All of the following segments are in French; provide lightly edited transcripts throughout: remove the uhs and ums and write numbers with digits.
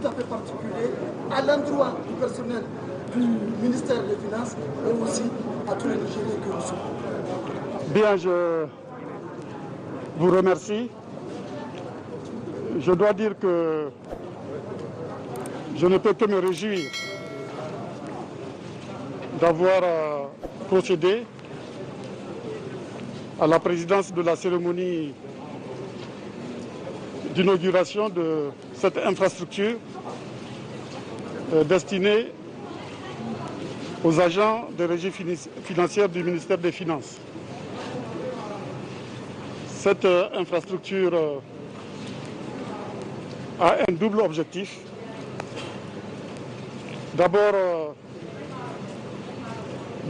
tout à fait particulier à l'endroit du personnel du ministère des Finances et aussi à tous les Nigériens que nous sommes. Bien, je vous remercie. Je dois dire que je ne peux que me réjouir d'avoir procédé à la présidence de la cérémonie d'inauguration de cette infrastructure destinée aux agents de régie financière du ministère des Finances. Cette infrastructure a un double objectif. D'abord,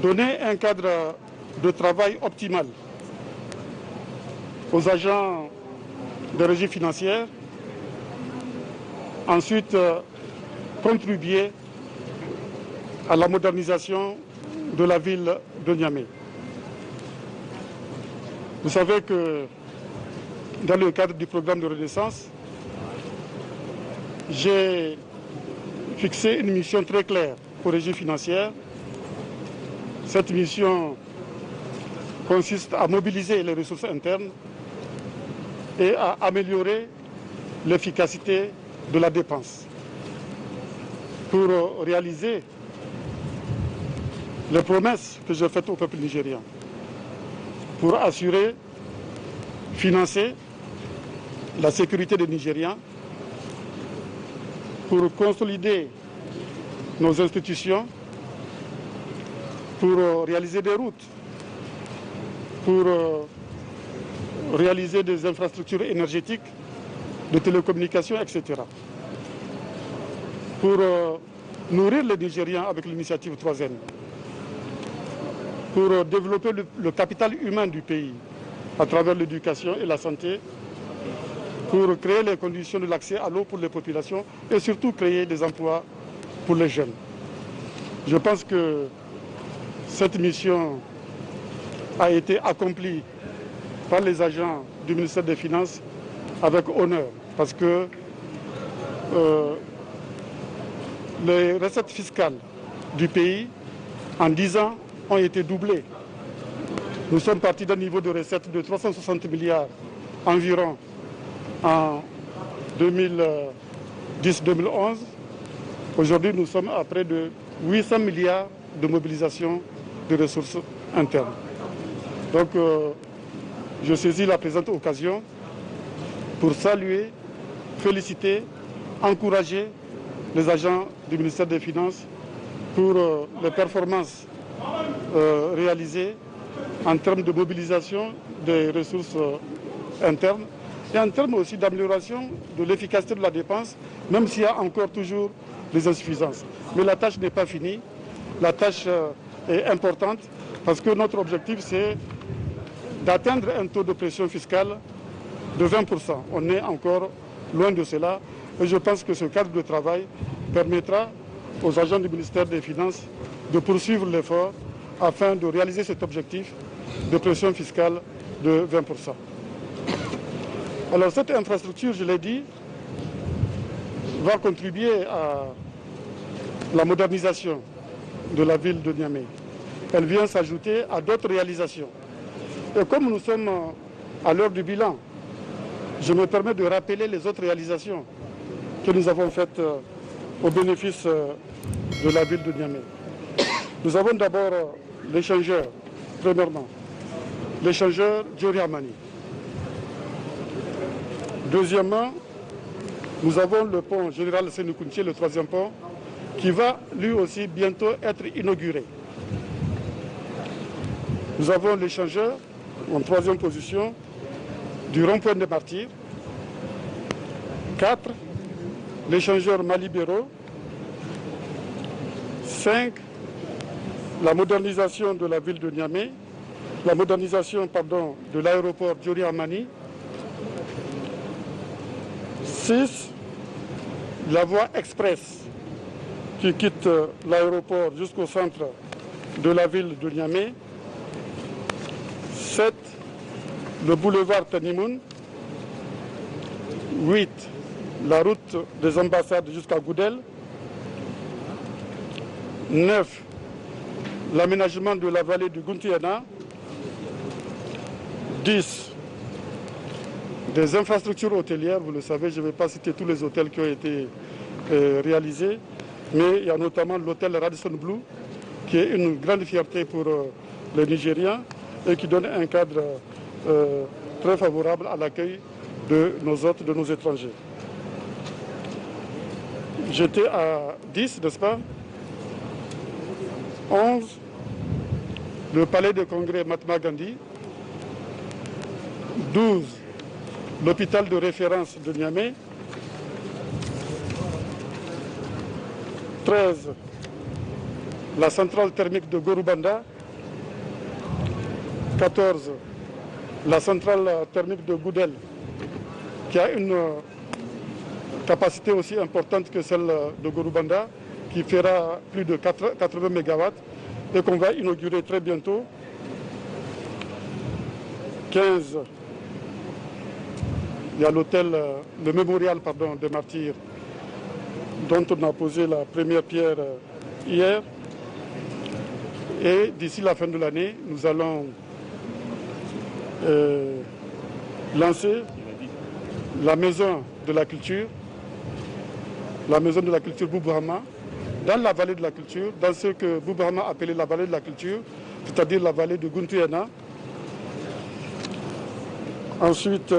donner un cadre de travail optimal aux agents de régie financière. Ensuite, contribuer à la modernisation de la ville de Niamey. Vous savez que dans le cadre du programme de Renaissance, j'ai fixé une mission très claire aux régies financières. Cette mission consiste à mobiliser les ressources internes et à améliorer l'efficacité de la dépense pour réaliser les promesses que j'ai faites au peuple nigérien, pour assurer, financer la sécurité des Nigériens, pour consolider nos institutions, pour réaliser des routes, pour réaliser des infrastructures énergétiques, de télécommunications, etc. Pour nourrir les Nigériens avec l'initiative 3N, pour développer le capital humain du pays à travers l'éducation et la santé, pour créer les conditions de l'accès à l'eau pour les populations et surtout créer des emplois pour les jeunes. Je pense que cette mission a été accomplie par les agents du ministère des Finances avec honneur parce que les recettes fiscales du pays en 10 ans ont été doublées. Nous sommes partis d'un niveau de recettes de 360 milliards environ en 2010-2011. Aujourd'hui, nous sommes à près de 800 milliards de mobilisation de ressources internes. Donc, je saisis la présente occasion pour saluer, féliciter, encourager les agents du ministère des Finances pour les performances réalisées en termes de mobilisation des ressources internes et en termes aussi d'amélioration de l'efficacité de la dépense, même s'il y a encore toujours des insuffisances. Mais la tâche n'est pas finie, la tâche est importante parce que notre objectif c'est d'atteindre un taux de pression fiscale de 20%. On est encore loin de cela et je pense que ce cadre de travail permettra aux agents du ministère des Finances de poursuivre l'effort afin de réaliser cet objectif de pression fiscale de 20%. Alors cette infrastructure, je l'ai dit, va contribuer à la modernisation de la ville de Niamey. Elle vient s'ajouter à d'autres réalisations. Et comme nous sommes à l'heure du bilan, je me permets de rappeler les autres réalisations que nous avons faites au bénéfice de la ville de Niamey. Nous avons d'abord l'échangeur, premièrement, l'échangeur Diori Amani. Deuxièmement, nous avons le pont général Sénoukounché, le troisième pont, qui va lui aussi bientôt être inauguré. Nous avons l'échangeur en troisième position du rond-point des Martyrs. 4, l'échangeur Malibéro. 5, la modernisation de la ville de Niamey, la modernisation de l'aéroport Diori Amani. 6, la voie express qui quitte l'aéroport jusqu'au centre de la ville de Niamey. 7, le boulevard Tanimoun. 8, la route des ambassades jusqu'à Goudel. 9. L'aménagement de la vallée du Guntiana. 10. Des infrastructures hôtelières, vous le savez, je ne vais pas citer tous les hôtels qui ont été réalisés, mais il y a notamment l'hôtel Radisson Blu, qui est une grande fierté pour les Nigériens et qui donne un cadre très favorable à l'accueil de nos hôtes, de nos étrangers. J'étais à 10, n'est-ce pas? 11, le palais de congrès Mahatma Gandhi. 12, l'hôpital de référence de Niamey. 13, la centrale thermique de Gorubanda. 14, la centrale thermique de Goudel, qui a une capacité aussi importante que celle de Gorubanda, qui fera plus de 80 MW et qu'on va inaugurer très bientôt. 15, il y a l'hôtel, le mémorial des martyrs, dont on a posé la première pierre hier. Et d'ici la fin de l'année, nous allons lancer la maison de la culture, Boubouhama, dans la vallée de la culture, dans ce que Boubouhama appelait la vallée de la culture, c'est-à-dire la vallée de Guntuyana. Ensuite,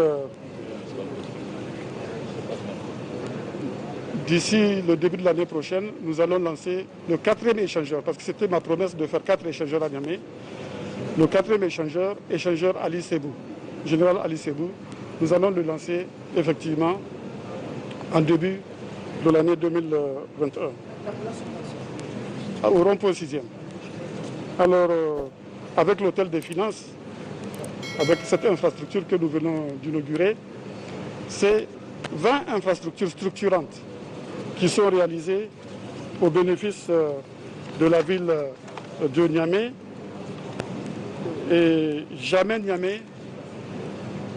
d'ici le début de l'année prochaine, nous allons lancer le 4e échangeur, parce que c'était ma promesse de faire 4 échangeurs à Niamey. Le 4e échangeur Ali Sebou, général Ali Sebou, nous allons le lancer effectivement en début de l'année 2021, au rond-point 6e. Alors, avec l'hôtel des finances, avec cette infrastructure que nous venons d'inaugurer, c'est 20 infrastructures structurantes qui sont réalisées au bénéfice de la ville de Niamey. Et jamais Niamey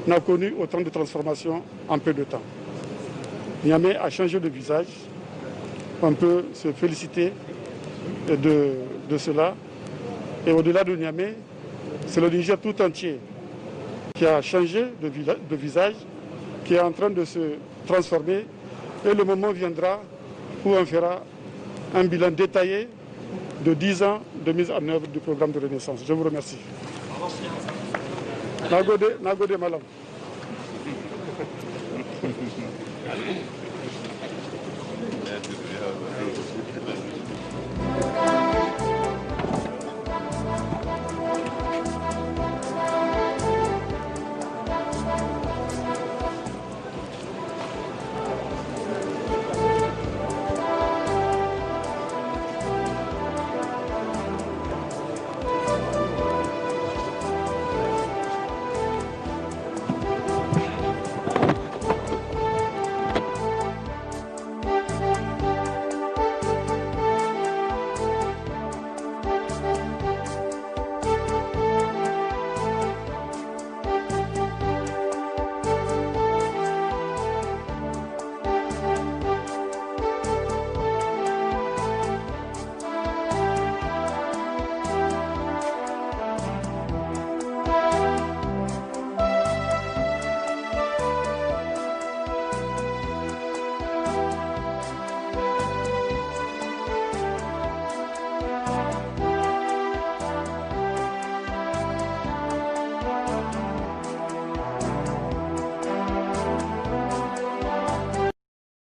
n'a connu autant de transformations en peu de temps. Niamey a changé de visage. On peut se féliciter de cela. Et au-delà de Niamey, c'est le Niger tout entier qui a changé de visage, qui est en train de se transformer. Et le moment viendra où on fera un bilan détaillé de 10 ans de mise en œuvre du programme de Renaissance. Je vous remercie. Nagode Malam.